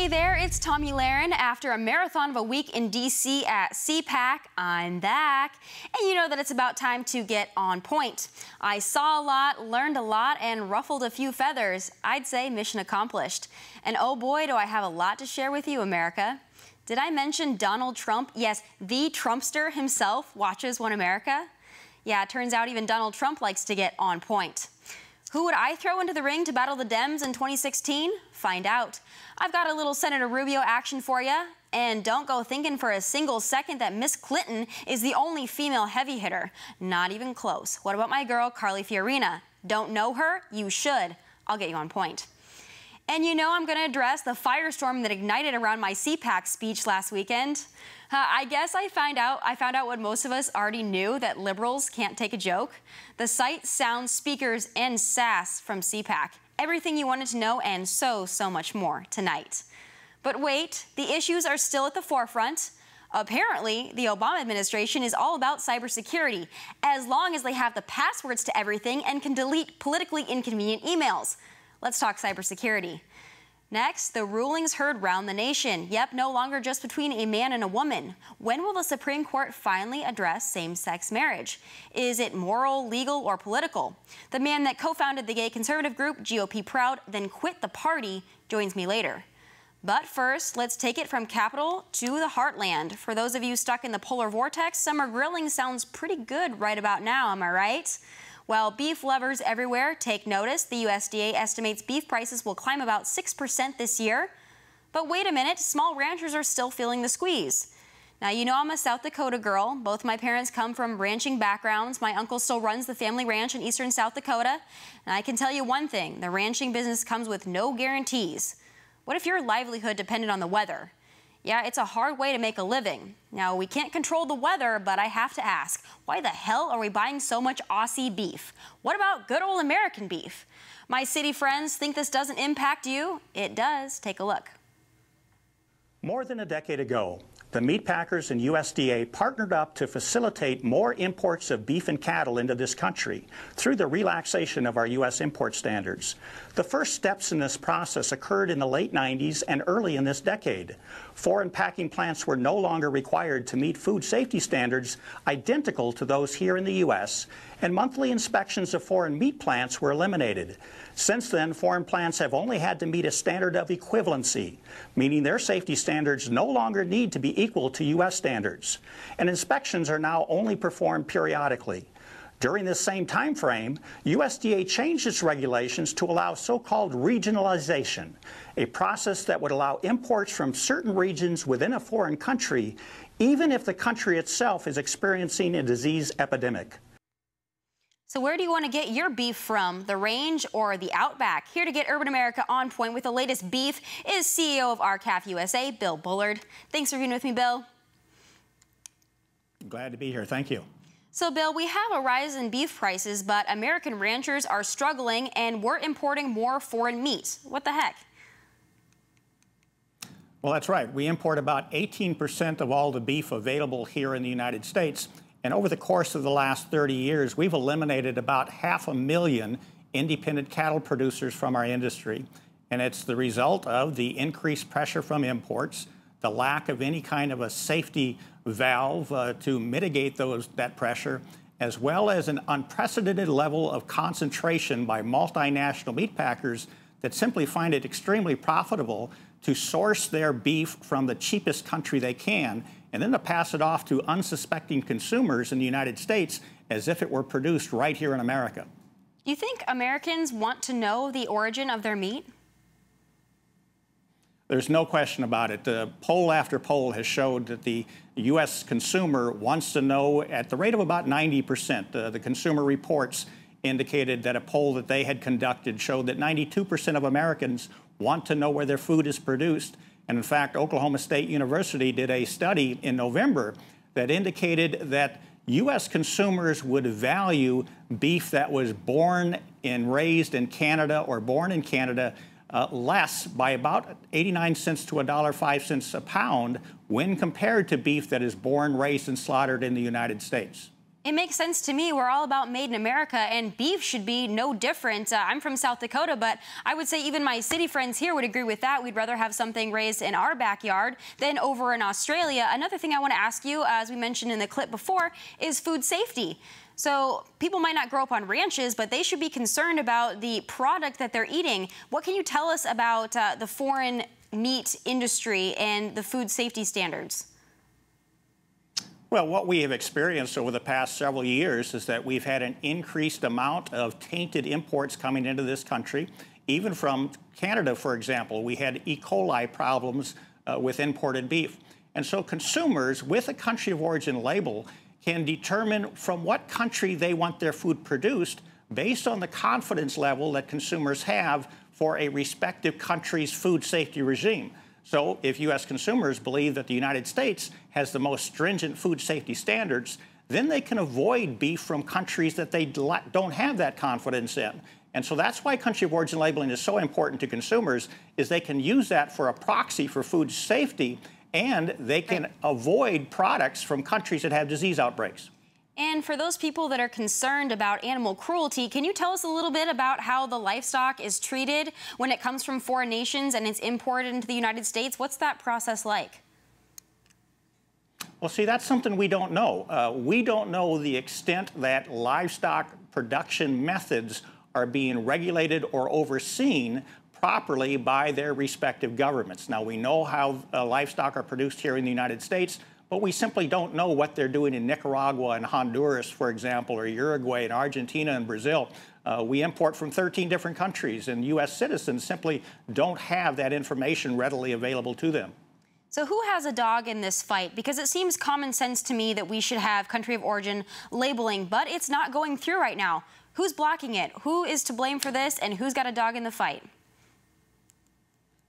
Hey there, it's Tomi Lahren. After a marathon of a week in D.C. at CPAC, I'm back. And you know that it's about time to get on point. I saw a lot, learned a lot, and ruffled a few feathers. I'd say mission accomplished. And oh boy, do I have a lot to share with you, America. Did I mention Donald Trump? Yes, the Trumpster himself watches One America. Yeah, it turns out even Donald Trump likes to get on point. Who would I throw into the ring to battle the Dems in 2016? Find out. I've got a little Senator Rubio action for you. And don't go thinking for a single second that Miss Clinton is the only female heavy hitter. Not even close. What about my girl, Carly Fiorina? Don't know her? You should. I'll get you on point. And you know I'm going to address the firestorm that ignited around my CPAC speech last weekend. I guess I found out what most of us already knew, that liberals can't take a joke. The sight, sound, speakers, and sass from CPAC. Everything you wanted to know and so much more tonight. But wait, the issues are still at the forefront. Apparently, the Obama administration is all about cybersecurity, as long as they have the passwords to everything and can delete politically inconvenient emails. Let's talk cybersecurity. Next, the rulings heard round the nation. Yep, no longer just between a man and a woman. When will the Supreme Court finally address same-sex marriage? Is it moral, legal, or political? The man that co-founded the gay conservative group GOP Proud, then quit the party, joins me later. But first, let's take it from Capitol to the heartland. For those of you stuck in the polar vortex, summer grilling sounds pretty good right about now, am I right? Well, beef lovers everywhere, take notice. The USDA estimates beef prices will climb about 6% this year. But wait a minute, small ranchers are still feeling the squeeze. Now, you know I'm a South Dakota girl. Both my parents come from ranching backgrounds. My uncle still runs the family ranch in eastern South Dakota. And I can tell you one thing, the ranching business comes with no guarantees. What if your livelihood depended on the weather? Yeah, it's a hard way to make a living. Now, we can't control the weather, but I have to ask, why the hell are we buying so much Aussie beef? What about good old American beef? My city friends think this doesn't impact you. It does. Take a look. More than a decade ago, the meat packers and USDA partnered up to facilitate more imports of beef and cattle into this country through the relaxation of our U.S. import standards. The first steps in this process occurred in the late 90s and early in this decade. Foreign packing plants were no longer required to meet food safety standards identical to those here in the U.S., and monthly inspections of foreign meat plants were eliminated. Since then, foreign plants have only had to meet a standard of equivalency, meaning their safety standards no longer need to be equal to U.S. standards, and inspections are now only performed periodically. During this same time frame, USDA changed its regulations to allow so-called regionalization, a process that would allow imports from certain regions within a foreign country, even if the country itself is experiencing a disease epidemic. So where do you want to get your beef from, the range or the outback? Here to get Urban America on point with the latest beef is CEO of RCAF USA, Bill Bullard. Thanks for being with me, Bill. Glad to be here. Thank you. So, Bill, we have a rise in beef prices, but American ranchers are struggling and we're importing more foreign meat. What the heck? Well, that's right. We import about 18% of all the beef available here in the United States. And over the course of the last 30 years, we've eliminated about 500,000 independent cattle producers from our industry. And it's the result of the increased pressure from imports, the lack of any kind of a safety valve to mitigate that pressure, as well as an unprecedented level of concentration by multinational meat packers that simply find it extremely profitable to source their beef from the cheapest country they can, and then to pass it off to unsuspecting consumers in the United States as if it were produced right here in America. Do you think Americans want to know the origin of their meat? There's no question about it. Poll after poll has showed that the U.S. consumer wants to know at the rate of about 90%. The Consumer Reports indicated that a poll that they had conducted showed that 92% of Americans want to know where their food is produced. And in fact, Oklahoma State University did a study in November that indicated that U.S. consumers would value beef that was born and raised in Canada or born in Canada less by about 89 cents to $1.05 a pound when compared to beef that is born, raised, and slaughtered in the United States. It makes sense to me. We're all about made in America, and beef should be no different. I'm from South Dakota, but I would say even my city friends here would agree with that. We'd rather have something raised in our backyard than over in Australia. Another thing I want to ask you, as we mentioned in the clip before, is food safety. So people might not grow up on ranches, but they should be concerned about the product that they're eating. What can you tell us about the foreign meat industry and the food safety standards? Well, what we have experienced over the past several years is that we've had an increased amount of tainted imports coming into this country. Even from Canada, for example, we had E. coli problems with imported beef. And so consumers with a country of origin label can determine from what country they want their food produced based on the confidence level that consumers have for a respective country's food safety regime. So if U.S. consumers believe that the United States has the most stringent food safety standards, then they can avoid beef from countries that they don't have that confidence in. And so that's why country of origin labeling is so important to consumers, is they can use that for a proxy for food safety, and they can avoid products from countries that have disease outbreaks. And for those people that are concerned about animal cruelty, can you tell us a little bit about how the livestock is treated when it comes from foreign nations and it's imported into the United States? What's that process like? Well, see, that's something we don't know. We don't know the extent that livestock production methods are being regulated or overseen properly by their respective governments. Now, we know how livestock are produced here in the United States, but we simply don't know what they're doing in Nicaragua and Honduras, for example, or Uruguay and Argentina and Brazil. We import from 13 different countries, and U.S. citizens simply don't have that information readily available to them. So who has a dog in this fight? Because it seems common sense to me that we should have country of origin labeling, but it's not going through right now. Who's blocking it? Who is to blame for this, and who's got a dog in the fight?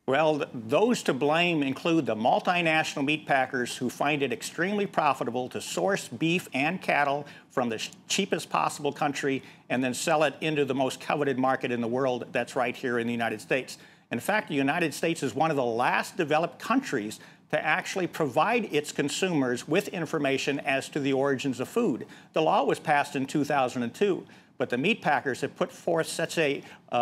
Well, those to blame include the multinational meat packers who find it extremely profitable to source beef and cattle from the cheapest possible country and then sell it into the most coveted market in the world, that's right here in the United States. In fact, the United States is one of the last developed countries to actually provide its consumers with information as to the origins of food. The law was passed in 2002, but the meat packers have put forth such a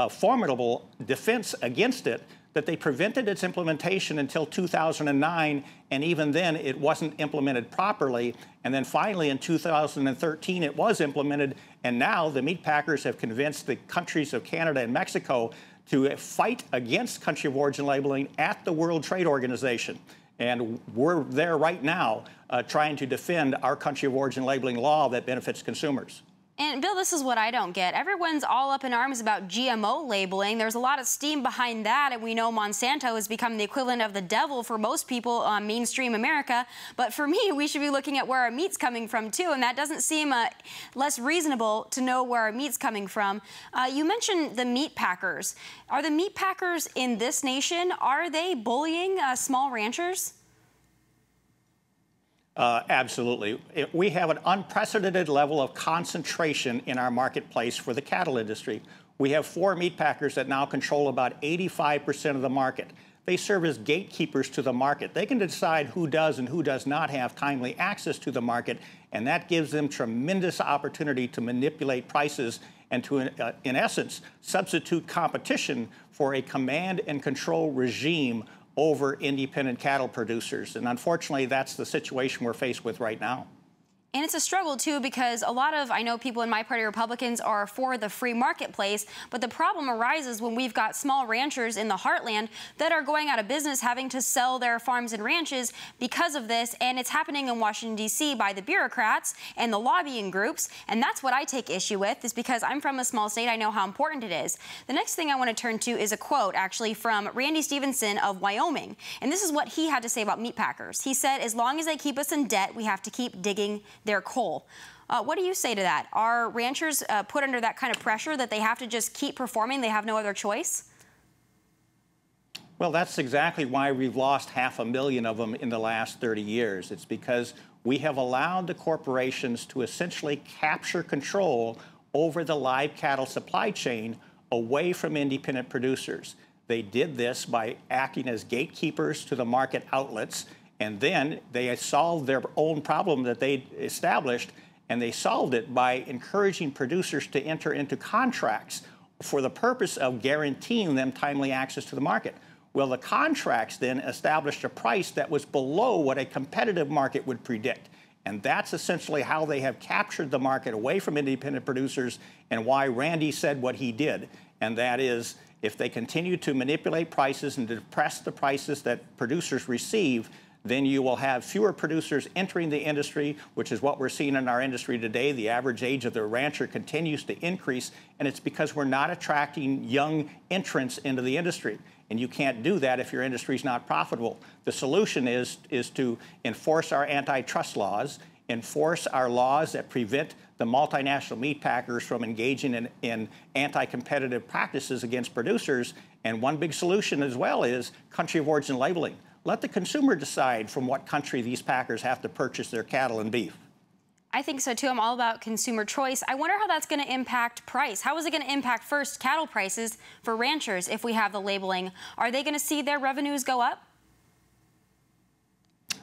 formidable defense against it that they prevented its implementation until 2009, and even then it wasn't implemented properly. And then finally in 2013 it was implemented, and now the meat packers have convinced the countries of Canada and Mexico to fight against country of origin labeling at the World Trade Organization. And we're there right now trying to defend our country of origin labeling law that benefits consumers. And Bill, this is what I don't get. Everyone's all up in arms about GMO labeling. There's a lot of steam behind that, and we know Monsanto has become the equivalent of the devil for most people on mainstream America. But for me, we should be looking at where our meat's coming from, too, and that doesn't seem less reasonable to know where our meat's coming from. You mentioned the meat packers. Are the meat packers in this nation, are they bullying small ranchers? Absolutely. We have an unprecedented level of concentration in our marketplace for the cattle industry. We have 4 meat packers that now control about 85% of the market. They serve as gatekeepers to the market. They can decide who does and who does not have timely access to the market, and that gives them tremendous opportunity to manipulate prices and to, in essence, substitute competition for a command and control regime over independent cattle producers. And unfortunately, that's the situation we're faced with right now. And it's a struggle, too, because a lot of, I know people in my party, Republicans, are for the free marketplace, but the problem arises when we've got small ranchers in the heartland that are going out of business, having to sell their farms and ranches because of this, and it's happening in Washington, D.C. by the bureaucrats and the lobbying groups, and that's what I take issue with, is because I'm from a small state, I know how important it is. The next thing I want to turn to is a quote, actually, from Randy Stevenson of Wyoming, and this is what he had to say about meat packers. He said, as long as they keep us in debt, we have to keep digging their coal. What do you say to that? Are ranchers put under that kind of pressure that they have to just keep performing, they have no other choice? Well, that's exactly why we've lost 500,000 of them in the last 30 years. It's because we have allowed the corporations to essentially capture control over the live cattle supply chain away from independent producers. They did this by acting as gatekeepers to the market outlets, and then they solved their own problem that they established, And they solved it by encouraging producers to enter into contracts for the purpose of guaranteeing them timely access to the market. Well, the contracts then established a price that was below what a competitive market would predict. And that's essentially how they have captured the market away from independent producers, and why Randy said what he did. And that is, if they continue to manipulate prices and depress the prices that producers receive, then you will have fewer producers entering the industry, which is what we're seeing in our industry today. The average age of the rancher continues to increase, and it's because we're not attracting young entrants into the industry. And you can't do that if your industry is not profitable. The solution is to enforce our antitrust laws, enforce our laws that prevent the multinational meat packers from engaging in anti-competitive practices against producers. And one big solution as well is country of origin labeling. Let the consumer decide from what country these packers have to purchase their cattle and beef. I think so too. I'm all about consumer choice. I wonder how that's going to impact price. How is it going to impact, first, cattle prices for ranchers if we have the labeling? Are they going to see their revenues go up?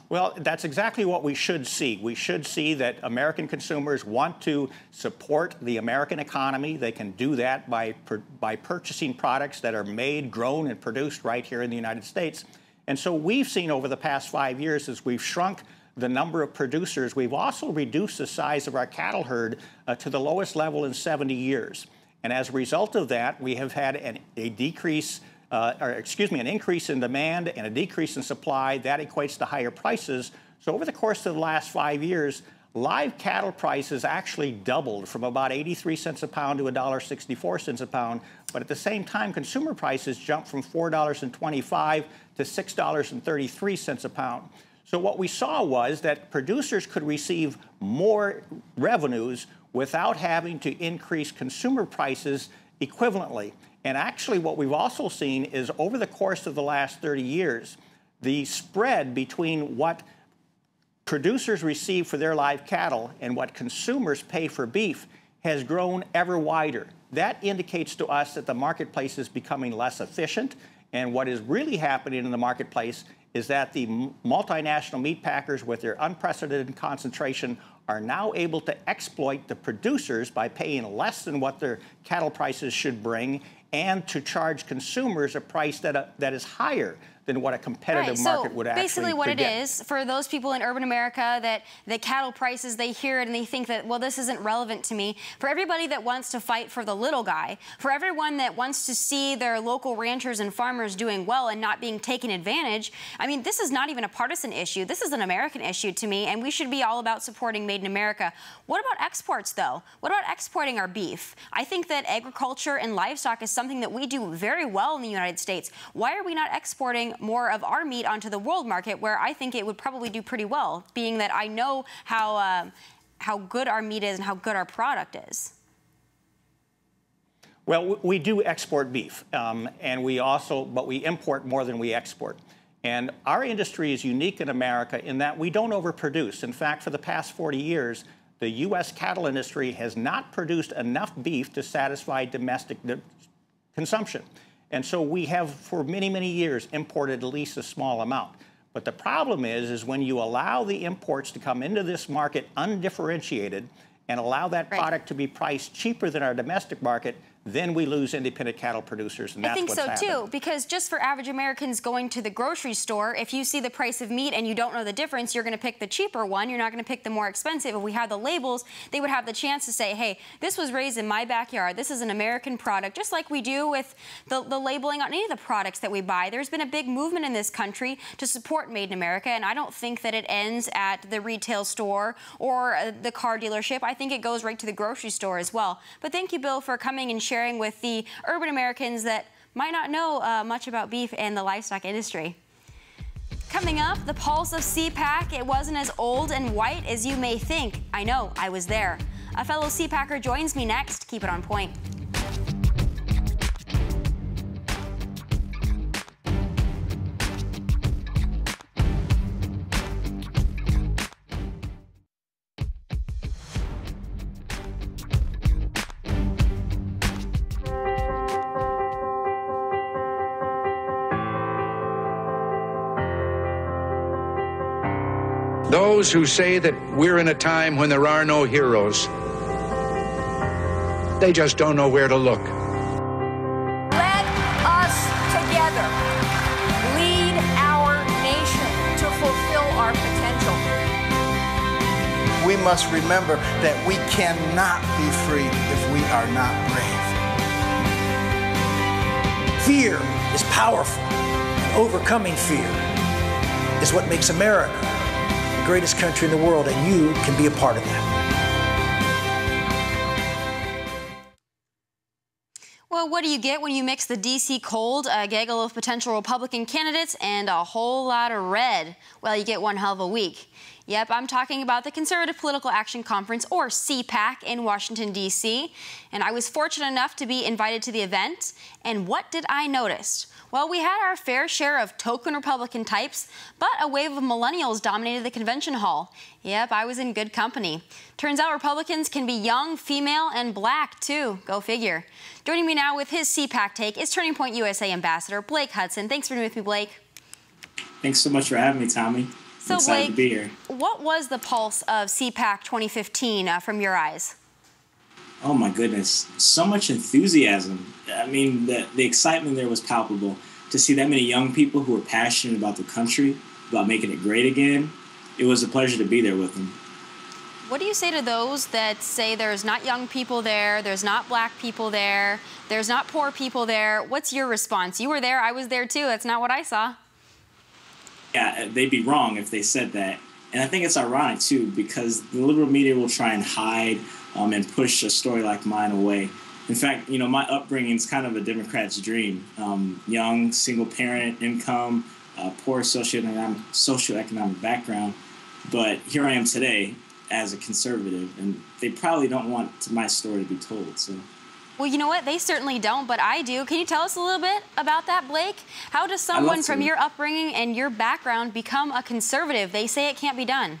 Well, that's exactly what we should see. We should see that American consumers want to support the American economy. They can do that by purchasing products that are made, grown, and produced right here in the United States. And so we've seen over the past 5 years, as we've shrunk the number of producers, we've also reduced the size of our cattle herd to the lowest level in 70 years. And as a result of that, we have had an increase in demand and a decrease in supply. That equates to higher prices. So over the course of the last 5 years, live cattle prices actually doubled from about 83 cents a pound to $1.64 a pound. But at the same time, consumer prices jumped from $4.25 to $6.33 a pound. So what we saw was that producers could receive more revenues without having to increase consumer prices equivalently. And actually what we've also seen is over the course of the last 30 years, the spread between what producers receive for their live cattle and what consumers pay for beef has grown ever wider. That indicates to us that the marketplace is becoming less efficient. And what is really happening in the marketplace is that the multinational meat packers, with their unprecedented concentration, are now able to exploit the producers by paying less than what their cattle prices should bring, and to charge consumers a price that is higher than what a competitive market would actually basically what predict. it is for those people in urban America that the cattle prices, they hear it and they think that, well, this isn't relevant to me. For everybody that wants to fight for the little guy, for everyone that wants to see their local ranchers and farmers doing well and not being taken advantage, I mean, this is not even a partisan issue. This is an American issue to me, and we should be all about supporting Made in America. What about exports, though? What about exporting our beef? I think that agriculture and livestock is something that we do very well in the United States. Why are we not exporting more of our meat onto the world market, where I think it would probably do pretty well, being that I know how good our meat is and how good our product is? Well, we do export beef, and but we import more than we export. And our industry is unique in America in that we don't overproduce. In fact, for the past 40 years, the U.S. cattle industry has not produced enough beef to satisfy domestic consumption. And so we have, for many, many years, imported at least a small amount. But the problem is when you allow the imports to come into this market undifferentiated and allow that product to be priced cheaper than our domestic market, then we lose independent cattle producers, and that's what's happened. I think so, too, because just for average Americans going to the grocery store, if you see the price of meat and you don't know the difference, you're going to pick the cheaper one. You're not going to pick the more expensive. If we had the labels, they would have the chance to say, hey, this was raised in my backyard. This is an American product, just like we do with the labeling on any of the products that we buy. There's been a big movement in this country to support Made in America, and I don't think that it ends at the retail store or the car dealership. I think it goes right to the grocery store as well. But thank you, Bill, for coming and sharing with the urban Americans that might not know much about beef and the livestock industry. Coming up, the pulse of CPAC. It wasn't as old and white as you may think. I know, I was there. A fellow CPACer joins me next. Keep it on point. Those who say that we're in a time when there are no heroes, they just don't know where to look. Let us together lead our nation to fulfill our potential. We must remember that we cannot be free if we are not brave. Fear is powerful, and overcoming fear is what makes America the greatest country in the world, and you can be a part of that. Well, what do you get when you mix the D.C. cold, a gaggle of potential Republican candidates, and a whole lot of red? Well, you get one hell of a week. Yep, I'm talking about the Conservative Political Action Conference, or CPAC, in Washington, D.C. And I was fortunate enough to be invited to the event. And what did I notice? Well, we had our fair share of token Republican types, but a wave of millennials dominated the convention hall. Yep, I was in good company. Turns out Republicans can be young, female, and black, too. Go figure. Joining me now with his CPAC take is Turning Point USA Ambassador Blake Hudson. Thanks for being with me, Blake. Thanks so much for having me, Tommy. So, I'm excited Blake, to be here. What was the pulse of CPAC 2015 from your eyes? Oh, my goodness. So much enthusiasm. I mean, the excitement there was palpable. To see that many young people who were passionate about the country, about making it great again, it was a pleasure to be there with them. What do you say to those that say there's not young people there, there's not black people there, there's not poor people there? What's your response? You were there, I was there too. That's not what I saw. Yeah, they'd be wrong if they said that. And I think it's ironic, too, because the liberal media will try and hide and push a story like mine away. In fact, you know, my upbringing is kind of a Democrat's dream. Young, single-parent income, poor socioeconomic background. But here I am today as a conservative, and they probably don't want my story to be told. So. Well, you know what? They certainly don't, but I do. Can you tell us a little bit about that, Blake? How does someone from your upbringing and your background become a conservative? They say it can't be done.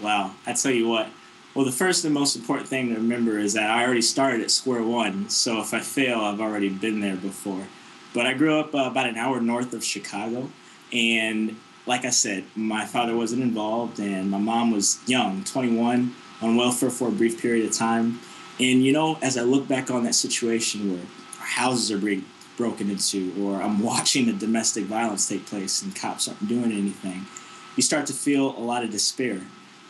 Wow. I tell you what. Well, the first and most important thing to remember is that I already started at square one, so if I fail, I've already been there before. But I grew up about an hour north of Chicago, and like I said, my father wasn't involved, and my mom was young, 21, on welfare for a brief period of time. And, you know, as I look back on that situation where our houses are being broken into, or I'm watching the domestic violence take place and cops aren't doing anything, you start to feel a lot of despair.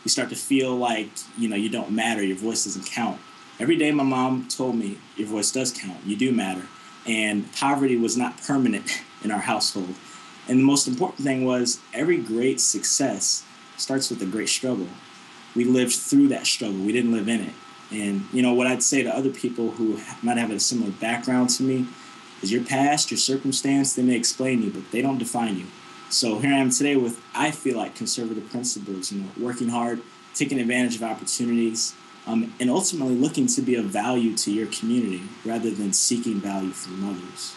You start to feel like, you know, you don't matter, your voice doesn't count. Every day my mom told me, your voice does count, you do matter. And poverty was not permanent in our household. And the most important thing was every great success starts with a great struggle. We lived through that struggle. We didn't live in it. And, you know, what I'd say to other people who might have a similar background to me is your past, your circumstance, they may explain you, but they don't define you. So here I am today with, I feel like, conservative principles, you know, working hard, taking advantage of opportunities, and ultimately looking to be of value to your community rather than seeking value from others.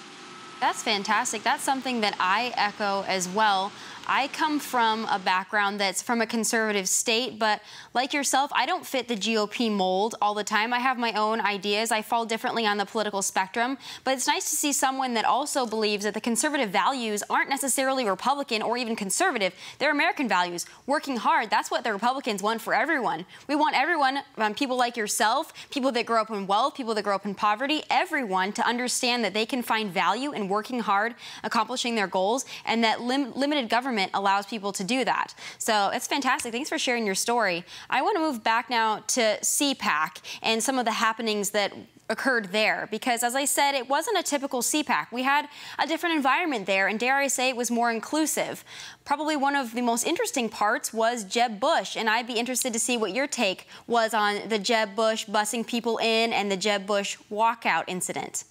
That's fantastic. That's something that I echo as well. I come from a background that's from a conservative state, but like yourself, I don't fit the GOP mold all the time. I have my own ideas. I fall differently on the political spectrum, but it's nice to see someone that also believes that the conservative values aren't necessarily Republican or even conservative. They're American values. Working hard, that's what the Republicans want for everyone. We want everyone, people like yourself, people that grow up in wealth, people that grow up in poverty, everyone to understand that they can find value in working hard, accomplishing their goals, and that limited government allows people to do that. So it's fantastic. Thanks for sharing your story. I want to move back now to CPAC and some of the happenings that occurred there, because as I said, it wasn't a typical CPAC. We had a different environment there, and dare I say it was more inclusive. Probably one of the most interesting parts was Jeb Bush, and I'd be interested to see what your take was on the Jeb Bush busing people in and the Jeb Bush walkout incident.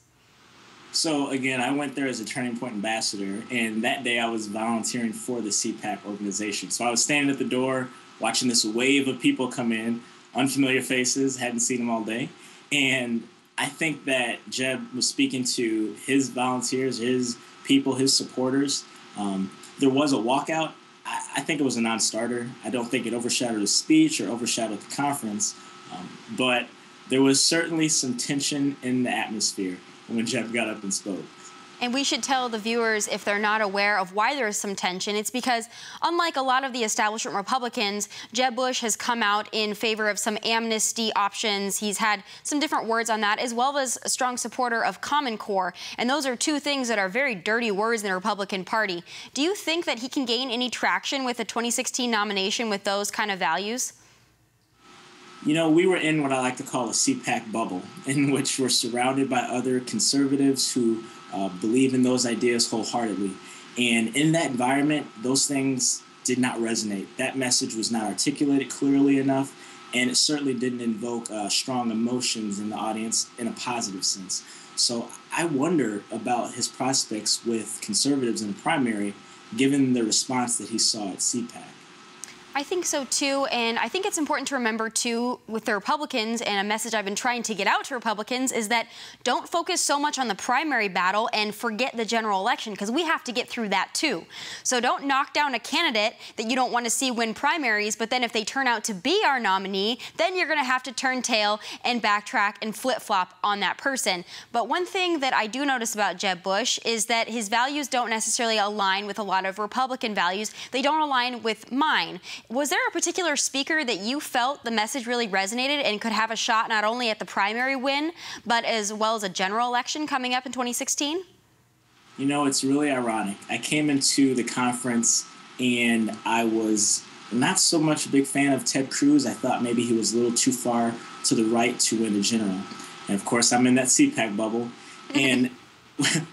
So, again, I went there as a Turning Point ambassador, and that day I was volunteering for the CPAC organization. So I was standing at the door watching this wave of people come in, unfamiliar faces, hadn't seen them all day. And I think that Jeb was speaking to his volunteers, his people, his supporters. There was a walkout. I think it was a non-starter. I don't think it overshadowed his speech or overshadowed the conference. But there was certainly some tension in the atmosphere when Jeb got up and spoke. And we should tell the viewers, if they're not aware of why there is some tension, it's because unlike a lot of the establishment Republicans, Jeb Bush has come out in favor of some amnesty options. He's had some different words on that, as well as a strong supporter of Common Core. And those are two things that are very dirty words in the Republican Party. Do you think that he can gain any traction with the 2016 nomination with those kind of values? You know, we were in what I like to call a CPAC bubble, in which we're surrounded by other conservatives who believe in those ideas wholeheartedly. And in that environment, those things did not resonate. That message was not articulated clearly enough, and it certainly didn't invoke strong emotions in the audience in a positive sense. So I wonder about his prospects with conservatives in the primary, given the response that he saw at CPAC. I think so, too, and I think it's important to remember, too, with the Republicans, and a message I've been trying to get out to Republicans is that don't focus so much on the primary battle and forget the general election, because we have to get through that, too. So don't knock down a candidate that you don't want to see win primaries, but then if they turn out to be our nominee, then you're going to have to turn tail and backtrack and flip-flop on that person. But one thing that I do notice about Jeb Bush is that his values don't necessarily align with a lot of Republican values. They don't align with mine. Was there a particular speaker that you felt the message really resonated and could have a shot not only at the primary win, but as well as a general election coming up in 2016? You know, it's really ironic. I came into the conference and I was not so much a big fan of Ted Cruz. I thought maybe he was a little too far to the right to win the general. And of course, I'm in that CPAC bubble. And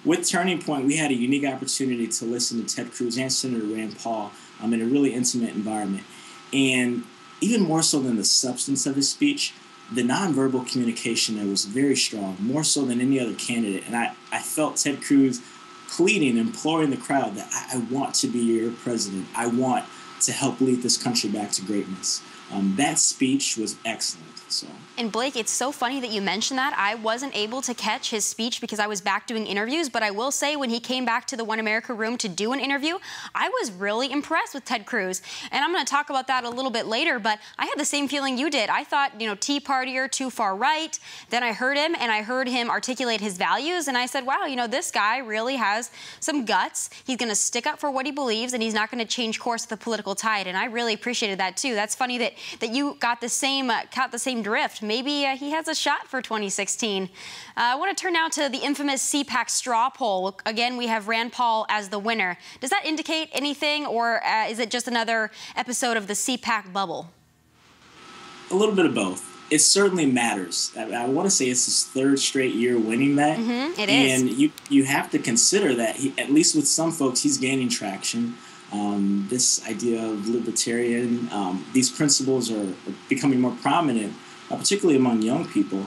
with Turning Point, we had a unique opportunity to listen to Ted Cruz and Senator Rand Paul in a really intimate environment. And even more so than the substance of his speech, the nonverbal communication there was very strong, more so than any other candidate. And I felt Ted Cruz pleading, imploring the crowd that I want to be your president. I want to help lead this country back to greatness. That speech was excellent. So. And Blake, it's so funny that you mentioned that. I wasn't able to catch his speech because I was back doing interviews, but I will say when he came back to the One America room to do an interview, I was really impressed with Ted Cruz. And I'm going to talk about that a little bit later, but I had the same feeling you did. I thought, you know, Tea Partier, too far right. Then I heard him, and I heard him articulate his values, and I said, wow, you know, this guy really has some guts. He's going to stick up for what he believes, and he's not going to change course of the political tide. And I really appreciated that, too. That's funny that you got the same drift. Maybe he has a shot for 2016. I want to turn now to the infamous CPAC straw poll. Again, we have Rand Paul as the winner. Does that indicate anything, or is it just another episode of the CPAC bubble? A little bit of both. It certainly matters. I want to say it's his third straight year winning that. It is. And you have to consider that, at least with some folks, he's gaining traction. This idea of libertarian, these principles are becoming more prominent, particularly among young people.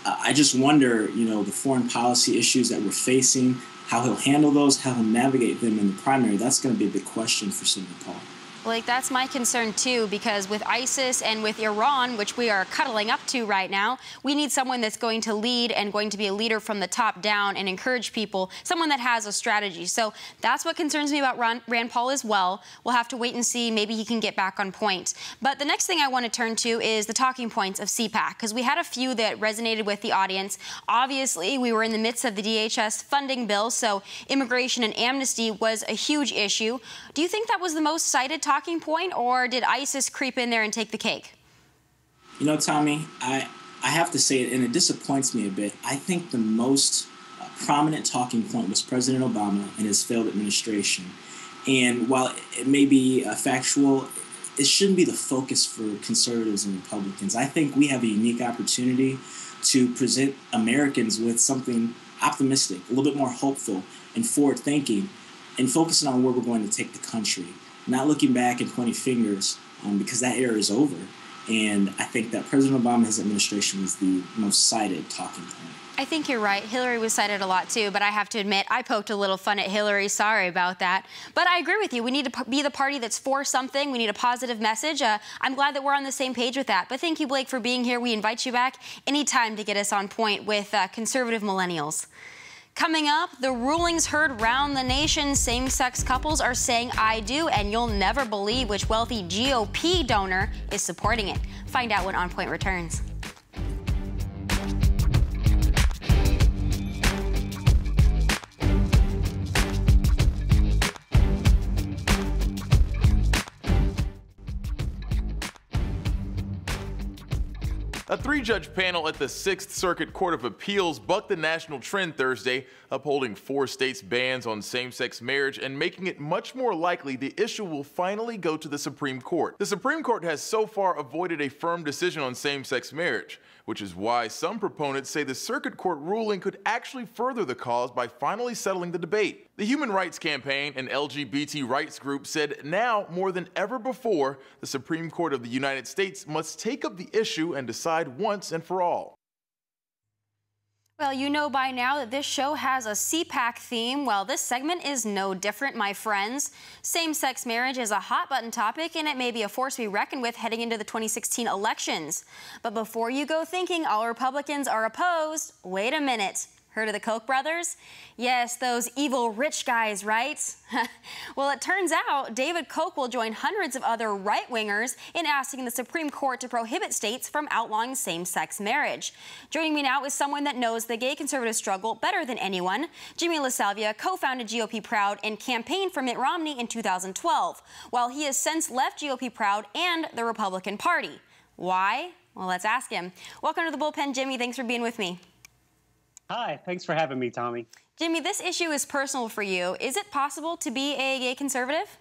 I just wonder, you know, the foreign policy issues that we're facing, how he'll handle those, how he'll navigate them in the primary. That's going to be a big question for Senator Paul. Blake, that's my concern, too, because with ISIS and with Iran, which we are cuddling up to right now, we need someone that's going to lead and going to be a leader from the top down and encourage people, someone that has a strategy. So that's what concerns me about Rand Paul as well. We'll have to wait and see. Maybe he can get back on point. But the next thing I want to turn to is the talking points of CPAC, because we had a few that resonated with the audience. Obviously, we were in the midst of the DHS funding bill, so immigration and amnesty was a huge issue. Do you think that was the most cited talking point, or did ISIS creep in there and take the cake? You know, Tommy, I have to say it, and it disappoints me a bit. I think the most prominent talking point was President Obama and his failed administration. And while it may be factual, it shouldn't be the focus for conservatives and Republicans. I think we have a unique opportunity to present Americans with something optimistic, a little bit more hopeful and forward-thinking, and focusing on where we're going to take the country. Not looking back and pointing fingers, because that era is over. And I think that President Obama and his administration was the most cited talking point. I think you're right. Hillary was cited a lot, too, but I have to admit, I poked a little fun at Hillary. Sorry about that. But I agree with you. We need to be the party that's for something. We need a positive message. I'm glad that we're on the same page with that. But thank you, Blake, for being here. We invite you back anytime to get us on point with conservative millennials. Coming up, the rulings heard round the nation. Same-sex couples are saying I do, and you'll never believe which wealthy GOP donor is supporting it. Find out when On Point returns. three-judge panel at the 6th Circuit Court of Appeals bucked the national trend Thursday, upholding 4 states' bans on same-sex marriage and making it much more likely the issue will finally go to the Supreme Court. The Supreme Court has so far avoided a firm decision on same-sex marriage, which is why some proponents say the Circuit Court ruling could actually further the cause by finally settling the debate. The Human Rights Campaign, an LGBT rights group, said now more than ever before, the Supreme Court of the United States must take up the issue and decide once and for all. Well, you know by now that this show has a CPAC theme. Well, this segment is no different, my friends. Same-sex marriage is a hot-button topic, and it may be a force to be reckoned with heading into the 2016 elections. But before you go thinking all Republicans are opposed, wait a minute. Heard of the Koch brothers? Yes, those evil rich guys, right? Well, it turns out David Koch will join hundreds of other right-wingers in asking the Supreme Court to prohibit states from outlawing same-sex marriage. Joining me now is someone that knows the gay conservative struggle better than anyone. Jimmy LaSalvia co-founded GOP Proud and campaigned for Mitt Romney in 2012, while he has since left GOP Proud and the Republican Party. Why? Well, let's ask him. Welcome to the bullpen, Jimmy. Thanks for being with me. Hi, thanks for having me, Tommy. Jimmy, this issue is personal for you. Is it possible to be a gay conservative?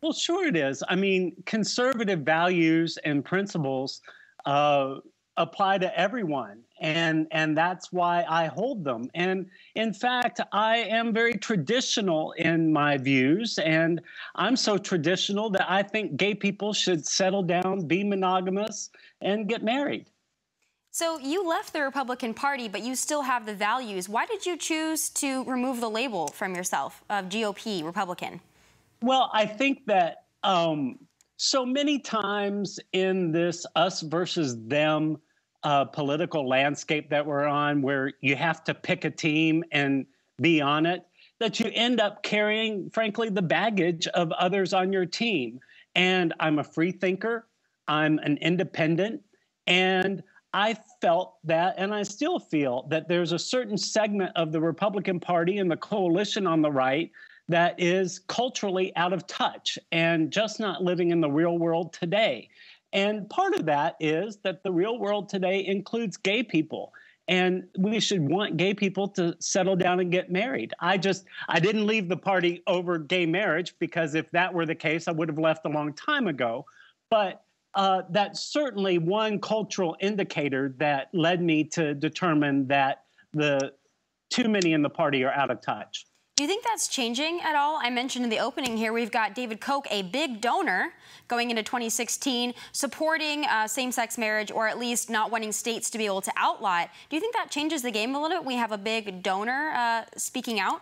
Well, sure it is. I mean, conservative values and principles apply to everyone, and that's why I hold them. And in fact, I am very traditional in my views, and I'm so traditional that I think gay people should settle down, be monogamous, and get married. So you left the Republican Party, but you still have the values. Why did you choose to remove the label from yourself of GOP, Republican? Well, I think that so many times in this us versus them political landscape that we're on, where you have to pick a team and be on it, that you end up carrying, frankly, the baggage of others on your team. And I'm a free thinker. I'm an independent. And I felt that, and I still feel, that there's a certain segment of the Republican Party and the coalition on the right that is culturally out of touch and just not living in the real world today. And part of that is that the real world today includes gay people. And we should want gay people to settle down and get married. I didn't leave the party over gay marriage, because if that were the case, I would have left a long time ago. But that's certainly one cultural indicator that led me to determine that the too many in the party are out of touch. Do you think that's changing at all? I mentioned in the opening here, we've got David Koch, a big donor going into 2016, supporting same-sex marriage, or at least not wanting states to be able to outlaw it. Do you think that changes the game a little bit? We have a big donor speaking out?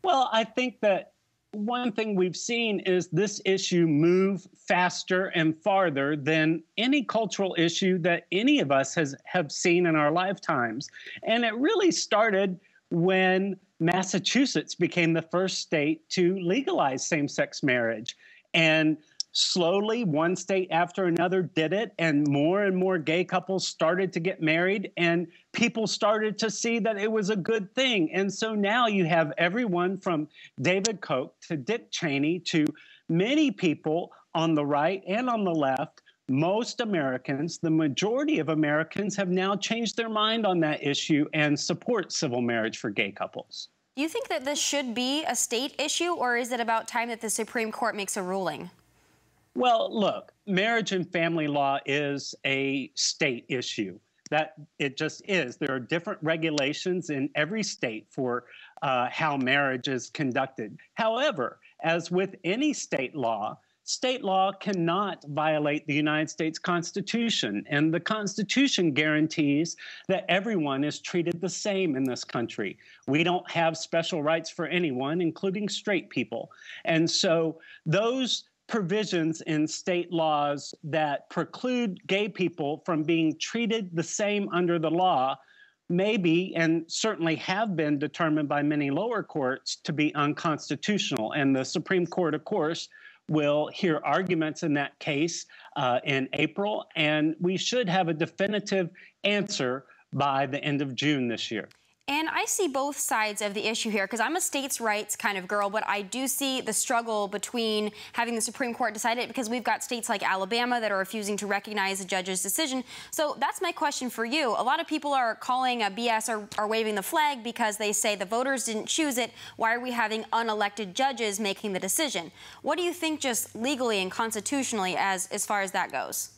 Well, I think that one thing we've seen is this issue move faster and farther than any cultural issue that any of us have seen in our lifetimes. And it really started when Massachusetts became the first state to legalize same-sex marriage. And slowly, one state after another did it, and more gay couples started to get married, and people started to see that it was a good thing. And so now you have everyone from David Koch to Dick Cheney to many people on the right and on the left. Most Americans, the majority of Americans, have now changed their mind on that issue and support civil marriage for gay couples. Do you think that this should be a state issue, or is it about time that the Supreme Court makes a ruling? Well, look, marriage and family law is a state issue. That it just is. There are different regulations in every state for how marriage is conducted. However, as with any state law cannot violate the United States Constitution. And the Constitution guarantees that everyone is treated the same in this country. We don't have special rights for anyone, including straight people. And so those provisions in state laws that preclude gay people from being treated the same under the law may be, and certainly have been, determined by many lower courts to be unconstitutional. And the Supreme Court, of course, will hear arguments in that case in April, and we should have a definitive answer by the end of June this year. And I see both sides of the issue here because I'm a states' rights kind of girl, but I do see the struggle between having the Supreme Court decide it because we've got states like Alabama that are refusing to recognize a judge's decision. So that's my question for you. A lot of people are calling a BS or are waving the flag because they say the voters didn't choose it. Why are we having unelected judges making the decision? What do you think just legally and constitutionally as far as that goes?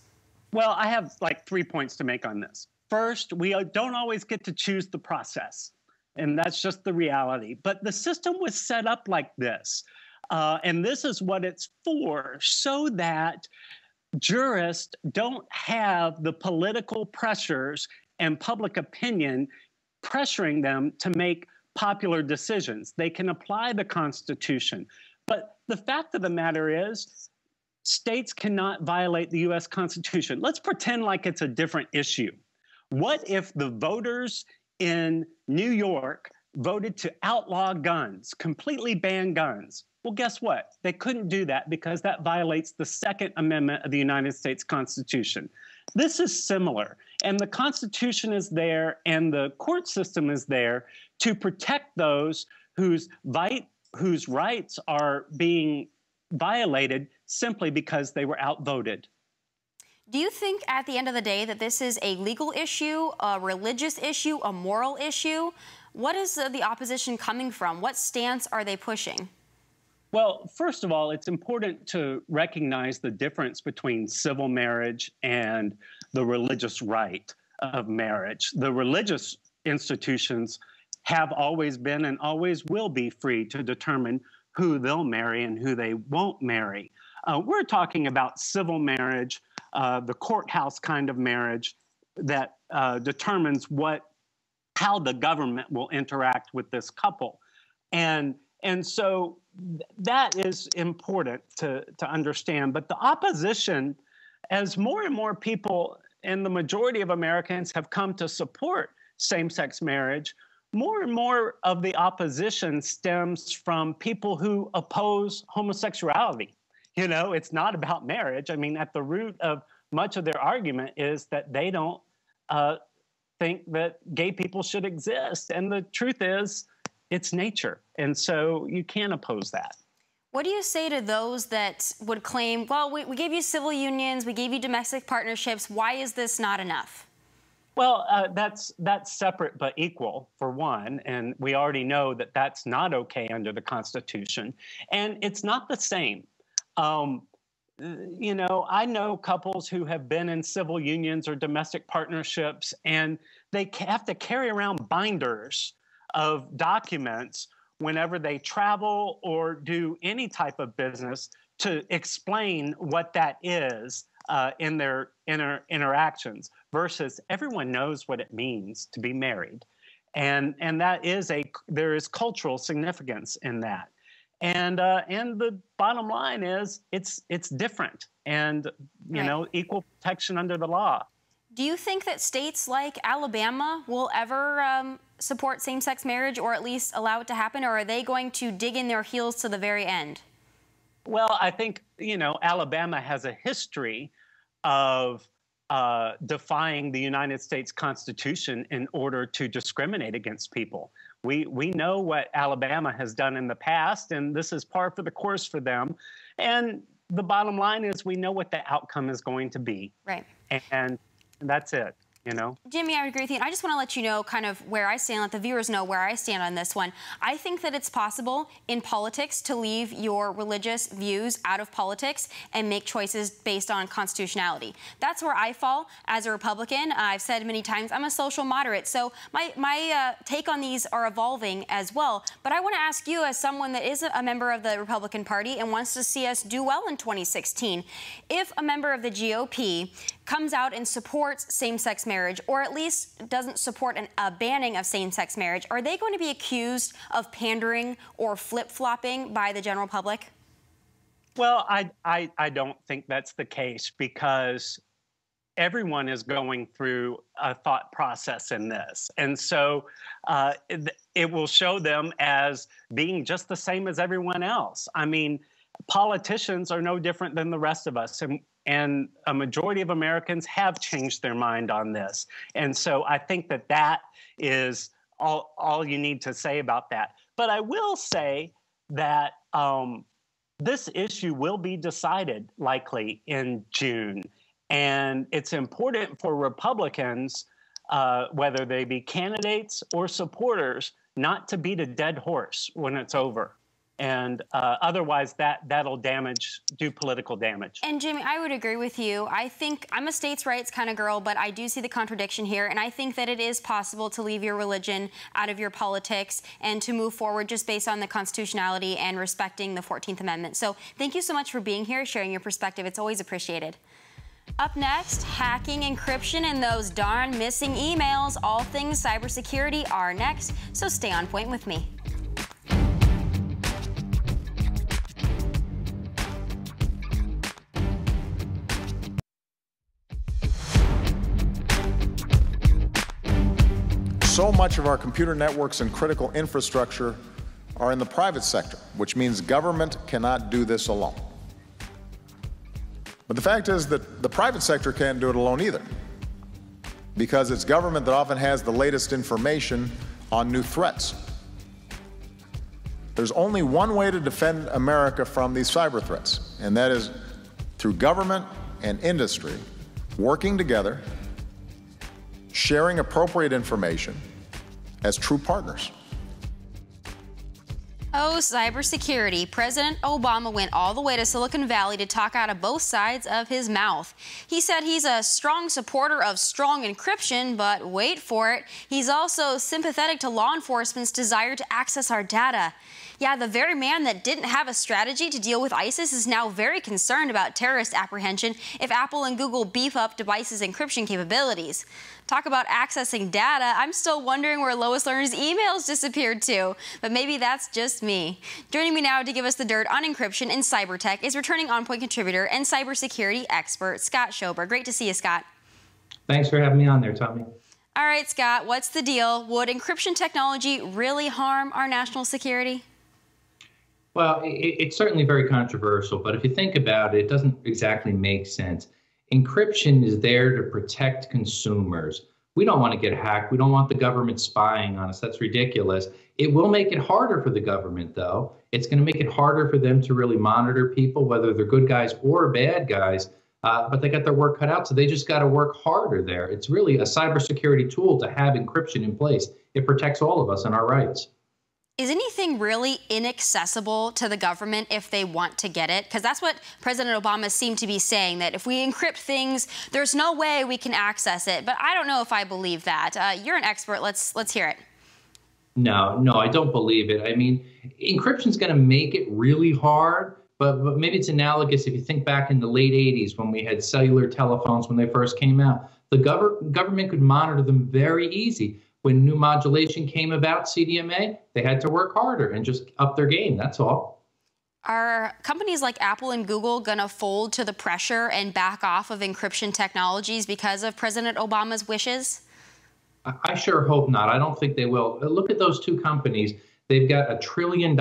Well, I have like 3 points to make on this. First, we don't always get to choose the process, and that's just the reality. But the system was set up like this, and this is what it's for, so that jurists don't have the political pressures and public opinion pressuring them to make popular decisions. They can apply the Constitution. But the fact of the matter is, states cannot violate the U.S. Constitution. Let's pretend like it's a different issue. What if the voters in New York voted to outlaw guns, completely ban guns? Well, guess what? They couldn't do that because that violates the Second Amendment of the United States Constitution. This is similar, and the Constitution is there and the court system is there to protect those whose rights are being violated simply because they were outvoted. Do you think at the end of the day that this is a legal issue, a religious issue, a moral issue? What is the opposition coming from? What stance are they pushing? Well, first of all, it's important to recognize the difference between civil marriage and the religious right of marriage. The religious institutions have always been and always will be free to determine who they'll marry and who they won't marry. We're talking about civil marriage, the courthouse kind of marriage that determines how the government will interact with this couple. And so that is important to understand. But the opposition, as more and more people and the majority of Americans have come to support same-sex marriage, more and more of the opposition stems from people who oppose homosexuality. You know, it's not about marriage. I mean, at the root of much of their argument is that they don't think that gay people should exist. And the truth is, it's nature. And so you can't oppose that. What do you say to those that would claim, well, we gave you civil unions, we gave you domestic partnerships, why is this not enough? Well, that's separate but equal, for one, and we already know that that's not okay under the Constitution, and it's not the same. You know, I know couples who have been in civil unions or domestic partnerships, and they have to carry around binders of documents whenever they travel or do any type of business to explain what that is in their interactions, versus everyone knows what it means to be married. And that is there is cultural significance in that. And the bottom line is it's different, and you know, equal protection under the law. Do you think that states like Alabama will ever support same-sex marriage, or at least allow it to happen, or are they going to dig in their heels to the very end? Well, I think, you know, Alabama has a history of defying the United States Constitution in order to discriminate against people. We know what Alabama has done in the past, and this is par for the course for them. And the bottom line is we know what the outcome is going to be. Right. And that's it. You know? Jimmy, I would agree with you. And I just want to let you know kind of where I stand, let the viewers know where I stand on this one. I think that it's possible in politics to leave your religious views out of politics and make choices based on constitutionality. That's where I fall as a Republican. I've said many times I'm a social moderate, so my take on these are evolving as well. But I want to ask you, as someone that is a member of the Republican Party and wants to see us do well in 2016, if a member of the GOP comes out and supports same-sex marriage, or at least doesn't support a banning of same-sex marriage, are they going to be accused of pandering or flip-flopping by the general public? Well, I don't think that's the case, because everyone is going through a thought process in this. And so it will show them as being just the same as everyone else. I mean, politicians are no different than the rest of us. And a majority of Americans have changed their mind on this. And so I think that is all you need to say about that. But I will say that this issue will be decided likely in June. And it's important for Republicans, whether they be candidates or supporters, not to beat a dead horse when it's over. And otherwise, that'll do political damage. And Jimmy, I would agree with you. I think I'm a states' rights kind of girl, but I do see the contradiction here. And I think that it is possible to leave your religion out of your politics and to move forward just based on the constitutionality and respecting the 14th Amendment. So thank you so much for being here, sharing your perspective. It's always appreciated. Up next, hacking, encryption, and those darn missing emails. All things cybersecurity are next, so stay on point with me. So much of our computer networks and critical infrastructure are in the private sector, which means government cannot do this alone. But the fact is that the private sector can't do it alone either, because it's government that often has the latest information on new threats. There's only one way to defend America from these cyber threats, and that is through government and industry working together, sharing appropriate information as true partners. Oh, cybersecurity. President Obama went all the way to Silicon Valley to talk out of both sides of his mouth. He said he's a strong supporter of strong encryption, but wait for it, he's also sympathetic to law enforcement's desire to access our data. Yeah, the very man that didn't have a strategy to deal with ISIS is now very concerned about terrorist apprehension if Apple and Google beef up devices' encryption capabilities. Talk about accessing data. I'm still wondering where Lois Lerner's emails disappeared to, but maybe that's just me. Joining me now to give us the dirt on encryption and cyber tech is returning On Point contributor and cybersecurity expert Scott Schober. Great to see you, Scott. Thanks for having me on there, Tommy. All right, Scott, what's the deal? Would encryption technology really harm our national security? Well, it's certainly very controversial, but if you think about it, it doesn't exactly make sense. Encryption is there to protect consumers. We don't want to get hacked. We don't want the government spying on us. That's ridiculous. It will make it harder for the government, though. It's going to make it harder for them to really monitor people, whether they're good guys or bad guys. But they got their work cut out, so they just got to work harder there. It's really a cybersecurity tool to have encryption in place. It protects all of us and our rights. Is anything really inaccessible to the government if they want to get it? Because that's what President Obama seemed to be saying, that if we encrypt things, there's no way we can access it. But I don't know if I believe that. You're an expert. Let's hear it. No, I don't believe it. I mean, encryption is going to make it really hard, but maybe it's analogous if you think back in the late 80s when we had cellular telephones when they first came out. The government could monitor them very easy. When new modulation came about, CDMA, they had to work harder and just up their game. That's all. Are companies like Apple and Google going to fold to the pressure and back off of encryption technologies because of President Obama's wishes? I sure hope not. I don't think they will. Look at those two companies. They've got $1 trillion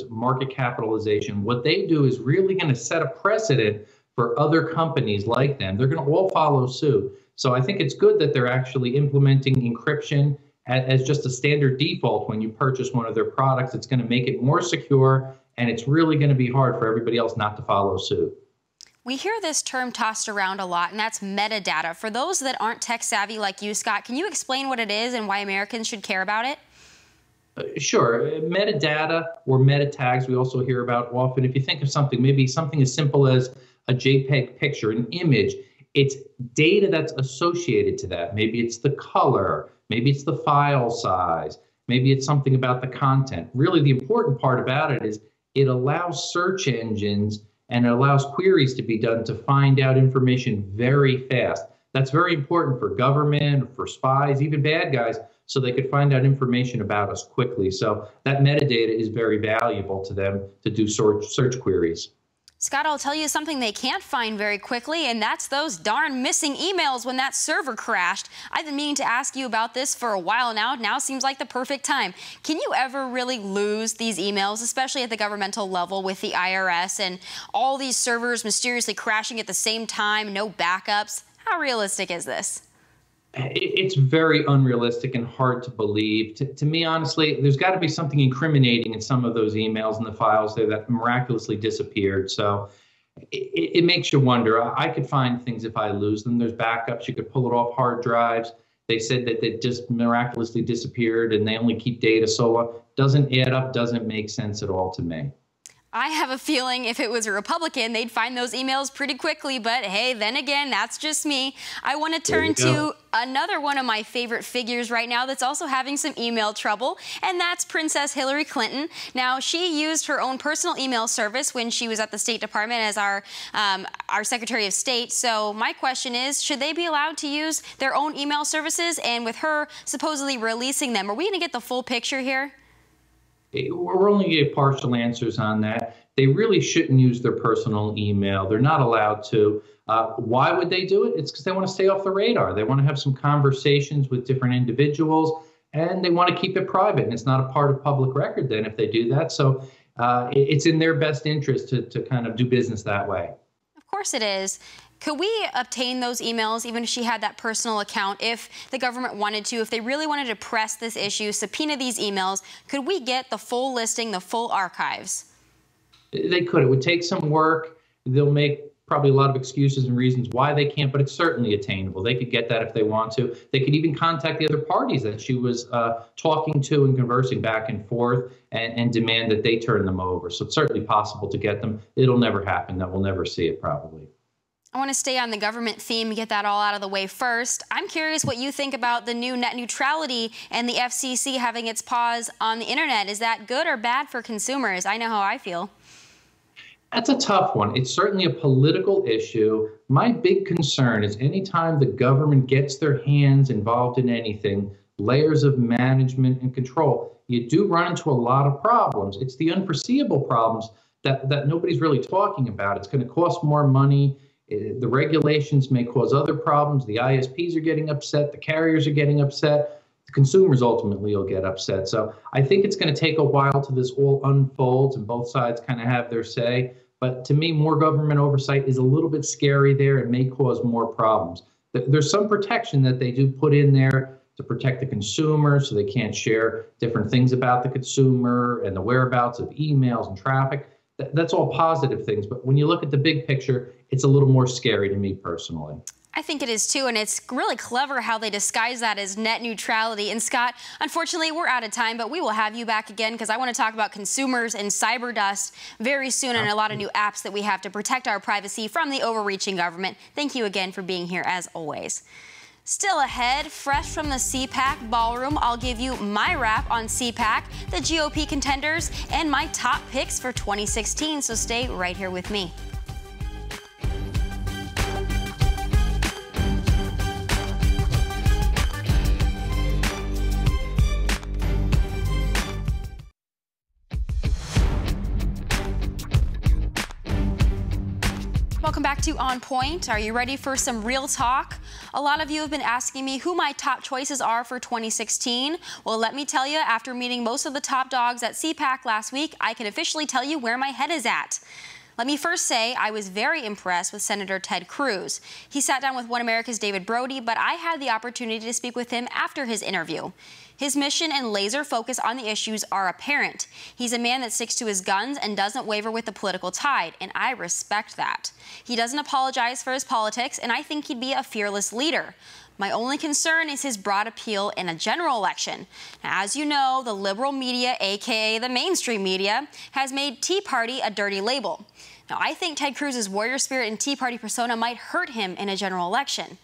market capitalization. What they do is really going to set a precedent for other companies like them. They're going to all follow suit. So I think it's good that they're actually implementing encryption as just a standard default when you purchase one of their products. It's going to make it more secure, and it's really going to be hard for everybody else not to follow suit. We hear this term tossed around a lot, and that's metadata. For those that aren't tech savvy like you, Scott, can you explain what it is and why Americans should care about it? Sure. Metadata or meta tags we also hear about often. If you think of something, maybe something as simple as a JPEG picture, an image, it's data that's associated to that. Maybe it's the color, maybe it's the file size, maybe it's something about the content. Really, the important part about it is it allows search engines and it allows queries to be done to find out information very fast. That's very important for government, for spies, even bad guys, so they could find out information about us quickly. So that metadata is very valuable to them to do search queries. Scott, I'll tell you something they can't find very quickly, and that's those darn missing emails when that server crashed. I've been meaning to ask you about this for a while now. Now seems like the perfect time. Can you ever really lose these emails, especially at the governmental level with the IRS and all these servers mysteriously crashing at the same time, no backups? How realistic is this? It's very unrealistic and hard to believe. To me, honestly, there's got to be something incriminating in some of those emails and the files there that miraculously disappeared. So it makes you wonder. I could find things if I lose them. There's backups. You could pull it off hard drives. They said that they just miraculously disappeared and they only keep data so long. Doesn't add up, doesn't make sense at all to me. I have a feeling if it was a Republican, they'd find those emails pretty quickly. But hey, then again, that's just me. I want to turn to another one of my favorite figures right now that's also having some email trouble, and that's Princess Hillary Clinton. Now, she used her own personal email service when she was at the State Department as our Secretary of State. So my question is, should they be allowed to use their own email services? And with her supposedly releasing them, are we going to get the full picture here? We're only getting partial answers on that. They really shouldn't use their personal email. They're not allowed to. Why would they do it? It's because they want to stay off the radar. They want to have some conversations with different individuals, and they want to keep it private. And it's not a part of public record then if they do that. So it's in their best interest to kind of do business that way. Of course it is. Could we obtain those emails, even if she had that personal account, if the government wanted to, if they really wanted to press this issue, subpoena these emails, could we get the full listing, the full archives? They could. It would take some work. They'll make probably a lot of excuses and reasons why they can't, but it's certainly attainable. They could get that if they want to. They could even contact the other parties that she was talking to and conversing back and forth and demand that they turn them over. So it's certainly possible to get them. It'll never happen. That we'll never see it probably. I want to stay on the government theme, get that all out of the way first. I'm curious what you think about the new net neutrality and the FCC having its paws on the internet. Is that good or bad for consumers? I know how I feel. That's a tough one. It's certainly a political issue. My big concern is anytime the government gets their hands involved in anything, layers of management and control, you do run into a lot of problems. It's the unforeseeable problems that nobody's really talking about. It's going to cost more money. The regulations may cause other problems. The ISPs are getting upset. The carriers are getting upset. The consumers ultimately will get upset. So I think it's going to take a while till this all unfolds and both sides kind of have their say. But to me, more government oversight is a little bit scary there and may cause more problems. There's some protection that they do put in there to protect the consumer so they can't share different things about the consumer and the whereabouts of emails and traffic. That's all positive things. But when you look at the big picture, it's a little more scary to me personally. I think it is too, and it's really clever how they disguise that as net neutrality. And Scott, unfortunately, we're out of time, but we will have you back again because I want to talk about consumers and cyber dust very soon and a lot of new apps that we have to protect our privacy from the overreaching government. Thank you again for being here as always. Still ahead, fresh from the CPAC ballroom, I'll give you my wrap on CPAC, the GOP contenders, and my top picks for 2016, so stay right here with me. Welcome back to On Point. Are you ready for some real talk? A lot of you have been asking me who my top choices are for 2016. Well, let me tell you, after meeting most of the top dogs at CPAC last week, I can officially tell you where my head is at. Let me first say I was very impressed with Senator Ted Cruz. He sat down with One America's David Brody, but I had the opportunity to speak with him after his interview. His mission and laser focus on the issues are apparent. He's a man that sticks to his guns and doesn't waver with the political tide, and I respect that. He doesn't apologize for his politics, and I think he'd be a fearless leader. My only concern is his broad appeal in a general election. Now, as you know, the liberal media, aka the mainstream media, has made Tea Party a dirty label. Now, I think Ted Cruz's warrior spirit and Tea Party persona might hurt him in a general election.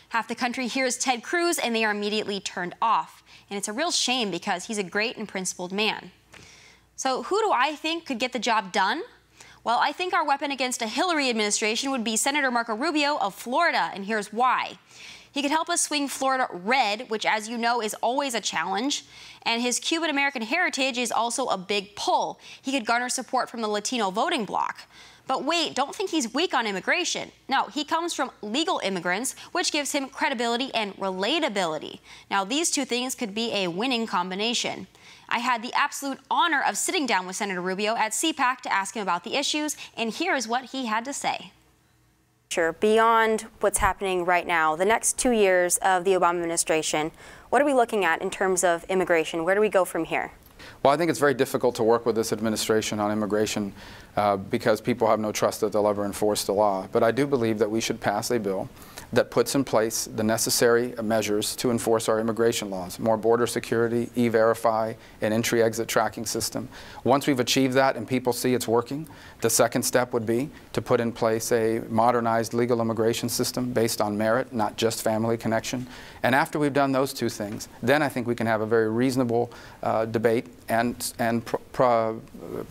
Half the country hears Ted Cruz and they are immediately turned off. And it's a real shame because he's a great and principled man. So who do I think could get the job done? Well, I think our weapon against a Hillary administration would be Senator Marco Rubio of Florida, and here's why. He could help us swing Florida red, which, as you know, is always a challenge. And his Cuban-American heritage is also a big pull. He could garner support from the Latino voting bloc. But wait, don't think he's weak on immigration. No, he comes from legal immigrants, which gives him credibility and relatability. Now, these two things could be a winning combination. I had the absolute honor of sitting down with Senator Rubio at CPAC to ask him about the issues, and here is what he had to say. Sure. Beyond what's happening right now, the next 2 years of the Obama administration, what are we looking at in terms of immigration? Where do we go from here? Well, I think it's very difficult to work with this administration on immigration because people have no trust that they'll ever enforce the law. But I do believe that we should pass a bill that puts in place the necessary measures to enforce our immigration laws. More border security, E-Verify, an entry-exit tracking system. Once we've achieved that and people see it's working, the second step would be to put in place a modernized legal immigration system based on merit, not just family connection. And after we've done those two things, then I think we can have a very reasonable debate and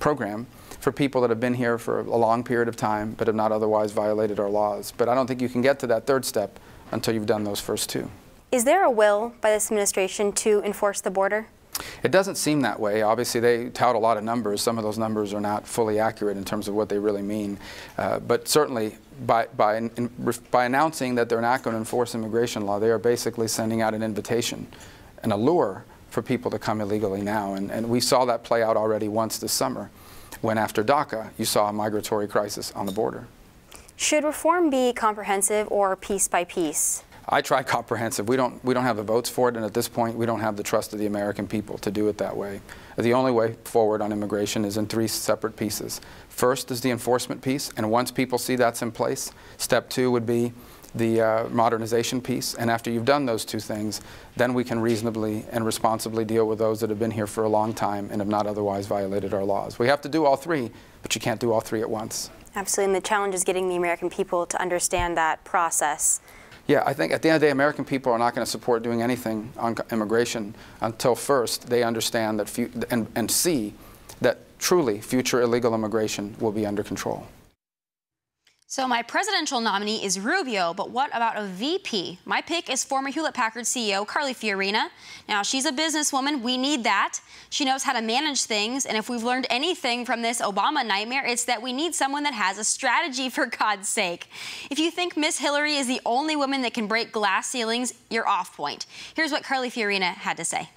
program for people that have been here for a long period of time but have not otherwise violated our laws. But I don't think you can get to that third step until you've done those first two. Is there a will by this administration to enforce the border? It doesn't seem that way. Obviously, they tout a lot of numbers. Some of those numbers are not fully accurate in terms of what they really mean. But certainly, by announcing that they're not going to enforce immigration law, they are basically sending out an invitation, an allure for people to come illegally now. And we saw that play out already once this summer, when after DACA, you saw a migratory crisis on the border. Should reform be comprehensive or piece by piece? I try comprehensive. We don't have the votes for it, and at this point, we don't have the trust of the American people to do it that way. The only way forward on immigration is in three separate pieces. First is the enforcement piece, and once people see that's in place, step two would be the modernization piece, and after you've done those two things, then we can reasonably and responsibly deal with those that have been here for a long time and have not otherwise violated our laws. We have to do all three, but you can't do all three at once. Absolutely, and the challenge is getting the American people to understand that process. Yeah, I think at the end of the day, American people are not going to support doing anything on immigration until first they understand that and see that truly future illegal immigration will be under control. So my presidential nominee is Rubio, but what about a VP? My pick is former Hewlett-Packard CEO Carly Fiorina. Now, she's a businesswoman. We need that. She knows how to manage things, and if we've learned anything from this Obama nightmare, it's that we need someone that has a strategy, for God's sake. If you think Miss Hillary is the only woman that can break glass ceilings, you're off point. Here's what Carly Fiorina had to say.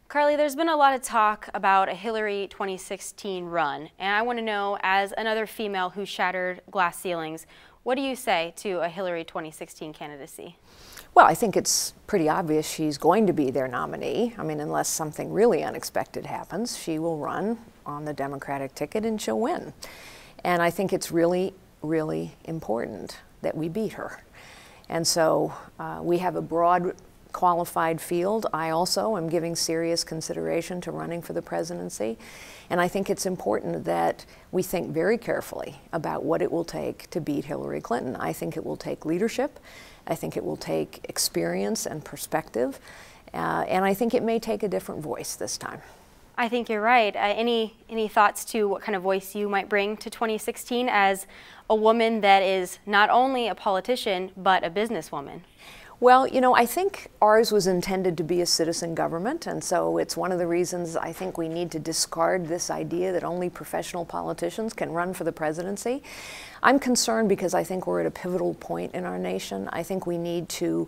Carly, there's been a lot of talk about a Hillary 2016 run, and I want to know, as another female who shattered glass ceilings, what do you say to a Hillary 2016 candidacy? Well, I think it's pretty obvious she's going to be their nominee. I mean, unless something really unexpected happens, she will run on the Democratic ticket and she'll win. And I think it's really, really important that we beat her. And so we have a broad qualified field. I also am giving serious consideration to running for the presidency. And I think it's important that we think very carefully about what it will take to beat Hillary Clinton. I think it will take leadership. I think it will take experience and perspective. And I think it may take a different voice this time. I think you're right. Any thoughts to what kind of voice you might bring to 2016 as a woman that is not only a politician, but a businesswoman? Well, you know, I think ours was intended to be a citizen government, and so it's one of the reasons I think we need to discard this idea that only professional politicians can run for the presidency. I'm concerned because I think we're at a pivotal point in our nation. I think we need to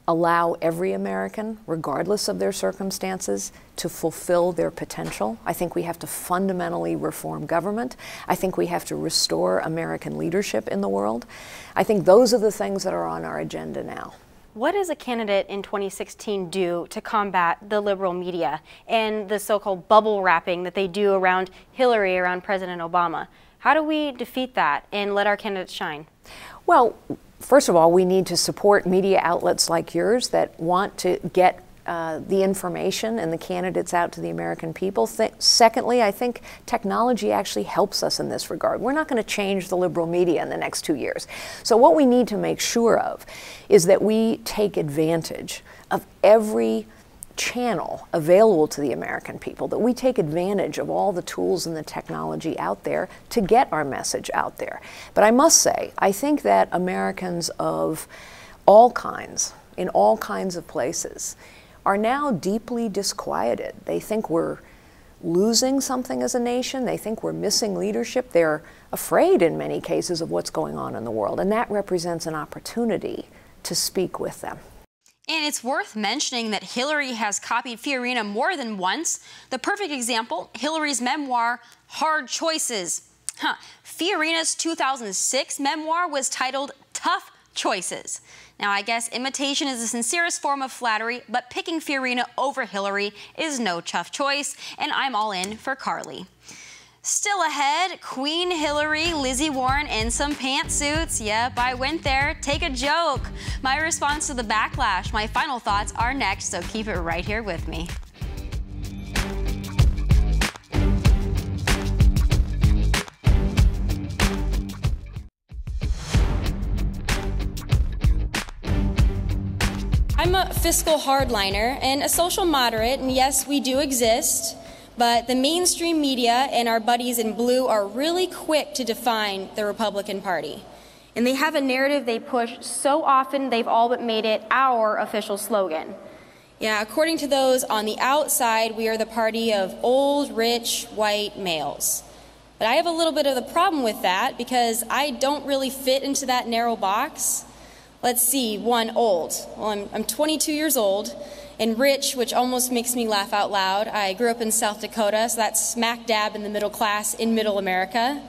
allow every American, regardless of their circumstances, to fulfill their potential. I think we have to fundamentally reform government. I think we have to restore American leadership in the world. I think those are the things that are on our agenda now. What does a candidate in 2016 do to combat the liberal media and the so-called bubble wrapping that they do around Hillary, around President Obama? How do we defeat that and let our candidates shine? Well, first of all, we need to support media outlets like yours that want to get the information and the candidates out to the American people. Secondly, I think technology actually helps us in this regard. We're not going to change the liberal media in the next 2 years. So what we need to make sure of is that we take advantage of every channel available to the American people, that we take advantage of all the tools and the technology out there to get our message out there. But I must say, I think that Americans of all kinds, in all kinds of places, are now deeply disquieted. They think we're losing something as a nation. They think we're missing leadership. They're afraid in many cases of what's going on in the world, and that represents an opportunity to speak with them. And it's worth mentioning that Hillary has copied Fiorina more than once. The perfect example, Hillary's memoir, Hard Choices. Fiorina's 2006 memoir was titled tough choices. Now, I guess imitation is the sincerest form of flattery, but picking Fiorina over Hillary is no tough choice, and I'm all in for Carly. Still ahead, Queen Hillary, Lizzie Warren, and some pantsuits. Yep, I went there. Take a joke. My response to the backlash. My final thoughts are next, so keep it right here with me. I'm a fiscal hardliner and a social moderate, and yes, we do exist. But the mainstream media and our buddies in blue are really quick to define the Republican Party. And they have a narrative they push so often they've all but made it our official slogan. Yeah, according to those on the outside, we are the party of old, rich, white males. But I have a little bit of the problem with that because I don't really fit into that narrow box. Let's see, one, old. Well, I'm 22 years old. And rich, which almost makes me laugh out loud. I grew up in South Dakota, so that's smack dab in the middle class in middle America.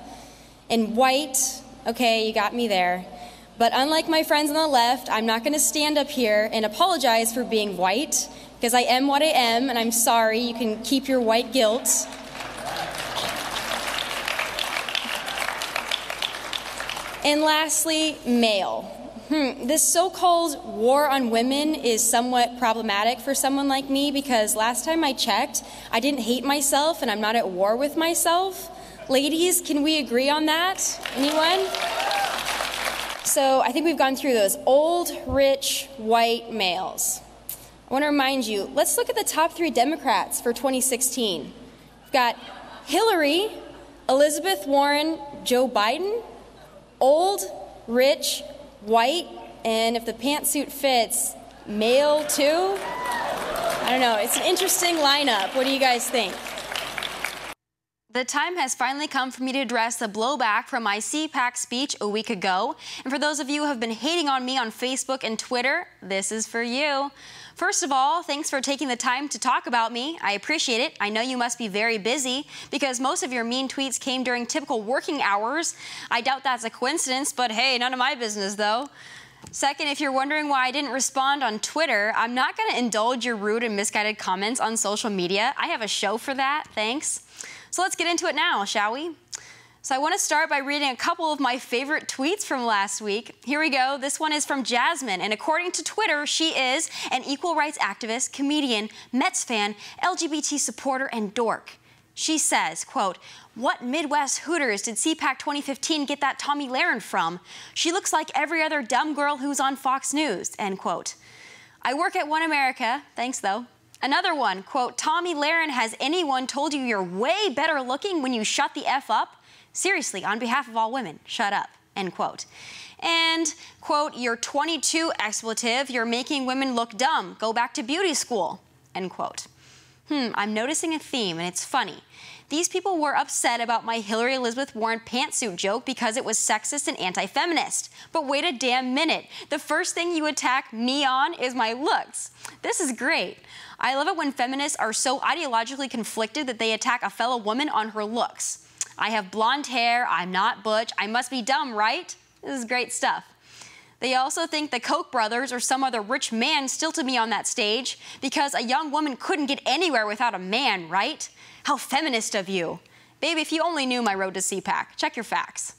And white, okay, you got me there. But unlike my friends on the left, I'm not going to stand up here and apologize for being white, because I am what I am, and I'm sorry. You can keep your white guilt. And lastly, male. This so-called war on women is somewhat problematic for someone like me because last time I checked, I didn't hate myself and I'm not at war with myself. Ladies, can we agree on that? Anyone? So I think we've gone through those old, rich, white males. I want to remind you, let's look at the top 3 Democrats for 2016. We've got Hillary, Elizabeth Warren, Joe Biden, old, rich, white, and if the pantsuit fits, male too? I don't know. It's an interesting lineup. What do you guys think? The time has finally come for me to address the blowback from my CPAC speech a week ago. And for those of you who have been hating on me on Facebook and Twitter, this is for you. First of all, thanks for taking the time to talk about me. I appreciate it. I know you must be very busy because most of your mean tweets came during typical working hours. I doubt that's a coincidence, but hey, none of my business though. Second, if you're wondering why I didn't respond on Twitter, I'm not going to indulge your rude and misguided comments on social media. I have a show for that, thanks. So let's get into it now, shall we? So I want to start by reading a couple of my favorite tweets from last week. Here we go. This one is from Jasmine, and according to Twitter, she is an equal rights activist, comedian, Mets fan, LGBT supporter, and dork. She says, quote, "What Midwest Hooters did CPAC 2015 get that Tomi Lahren from? She looks like every other dumb girl who's on Fox News," end quote. I work at One America. Thanks, though. Another one, quote, "Tomi Lahren, has anyone told you you're way better looking when you shut the F up? Seriously, on behalf of all women, shut up," end quote. And, quote, "You're 22 expletive, you're making women look dumb. Go back to beauty school," end quote. I'm noticing a theme, and it's funny. These people were upset about my Hillary Elizabeth Warren pantsuit joke because it was sexist and anti-feminist. But wait a damn minute. The first thing you attack me on is my looks. This is great. I love it when feminists are so ideologically conflicted that they attack a fellow woman on her looks. I have blonde hair, I'm not butch, I must be dumb, right? This is great stuff. They also think the Koch brothers or some other rich man stilted me on that stage because a young woman couldn't get anywhere without a man, right? How feminist of you. Babe, if you only knew my road to CPAC, check your facts.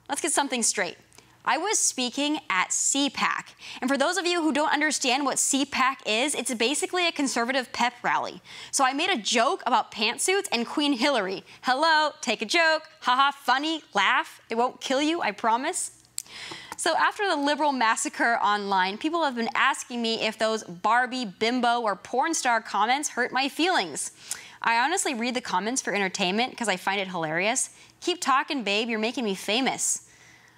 Let's get something straight. I was speaking at CPAC. And for those of you who don't understand what CPAC is, it's basically a conservative pep rally. So I made a joke about pantsuits and Queen Hillary. Hello, take a joke, haha, funny, laugh. It won't kill you, I promise. So after the liberal massacre online, people have been asking me if those Barbie, bimbo, or porn star comments hurt my feelings. I honestly read the comments for entertainment because I find it hilarious. Keep talking, babe, you're making me famous.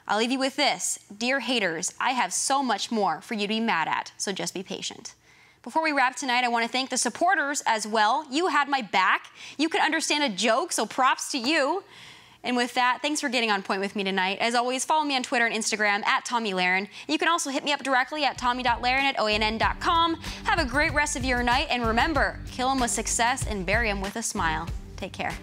I'll leave you with this. Dear haters, I have so much more for you to be mad at, so just be patient. Before we wrap tonight, I want to thank the supporters as well. You had my back. You could understand a joke, so props to you. And with that, thanks for getting on point with me tonight. As always, follow me on Twitter and Instagram at Tomi Lahren. You can also hit me up directly at tomi.lahren@OANN.com. Have a great rest of your night, and remember, kill them with success and bury them with a smile. Take care.